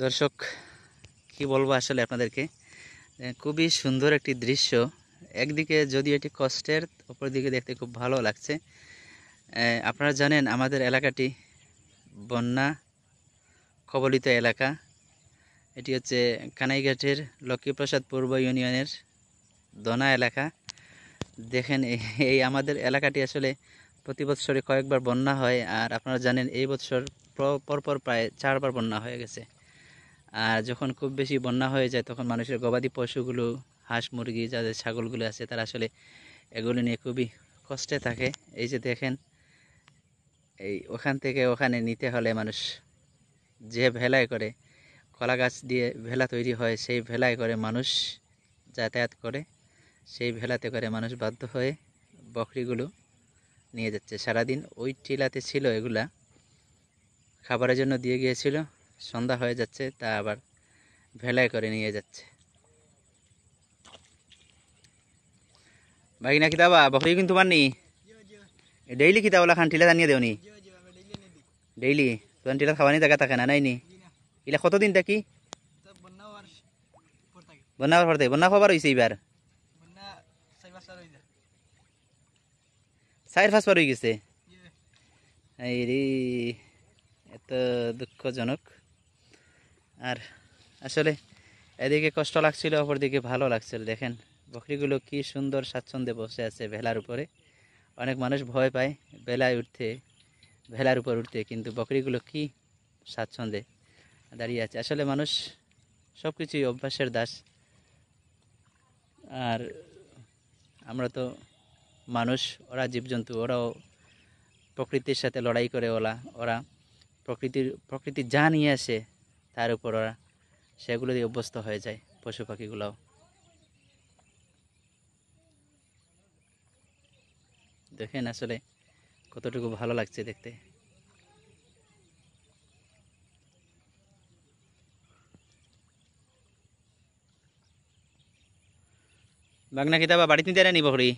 দর্শক কি বলবো আসলে আপনাদেরকে, খুবই সুন্দর একটি দৃশ্য। একদিকে যদি এটি কষ্টের, অপরদিকে দেখতে খুব ভালো লাগছে। আপনারা জানেন আমাদের এলাকাটি বন্যা কবলিত এলাকা। এটি হচ্ছে কানাইঘাটের লক্ষ্মীপ্রসাদ পূর্ব ইউনিয়নের দনা এলাকা। দেখেন এই আমাদের এলাকাটি আসলে প্রতি বছরে কয়েকবার বন্যা হয়, আর আপনারা জানেন এই বছর পরপর প্রায় 4বার বন্যা হয়ে গেছে। আর যখন খুব বেশি বন্যা হয়ে যায় তখন মানুষের গবাদি পশুগুলো, হাঁস মুরগি, যাদের ছাগলগুলো আছে, তারা আসলে এগুলো নিয়ে খুবই কষ্টে থাকে। এই যে দেখেন, এই ওখান থেকে ওখানে নিতে হলে মানুষ যে ভেলায় করে, কলা গাছ দিয়ে ভেলা তৈরি হয়, সেই ভেলায় করে মানুষ যাতায়াত করে। সেই ভেলাতে করে মানুষ বাধ্য হয়ে বকরিগুলো নিয়ে যাচ্ছে। সারাদিন ওই টিলাতে ছিল, এগুলা খাবারের জন্য দিয়ে গিয়েছিল। সন্ধ্যা হয়ে যাচ্ছে, তা আবার ভেলায় করে নিয়ে যাচ্ছে। বাকি কিতাবা বকরি কিন্তু মাননি ডেইলি কিতাবলা খান টিলা জানিয়ে দেওনি ডেইলি তোর টিলা খাওয়ানি জায়গা থাকে না নাইনি। ইলা কতদিন থাকি বন্যা হওয়ার পর বন্যা খবর হয়েছে এইবার 4-5 বার হয়ে গেছে। এই রে, এত দুঃখজনক। আর আসলে এদিকে কষ্ট লাগছিল, অপরদিকে ভালো লাগছিল। দেখেন বকরিগুলো কি সুন্দর স্বাচ্ছন্দ্যে বসে আছে ভেলার উপরে। অনেক মানুষ ভয় পায় ভেলার উপর উঠতে, কিন্তু বকরিগুলো কি স্বাচ্ছন্দ্যে দাঁড়িয়ে আছে। আসলে মানুষ সব কিছুই অভ্যাসের দাস। আর আমরা তো মানুষ, ওরা জীবজন্তু, ওরাও প্রকৃতির সাথে লড়াই করে। ওরা প্রকৃতি যা নিয়ে আসে তার উপর ওরা সেগুলো দিয়ে অভ্যস্ত হয়ে যায়। পশু পাখিগুলোও দেখেন আসলে কতটুকু ভালো লাগছে দেখতে। বাগনা কিতাবা বাড়িতে নিতে নি বকরি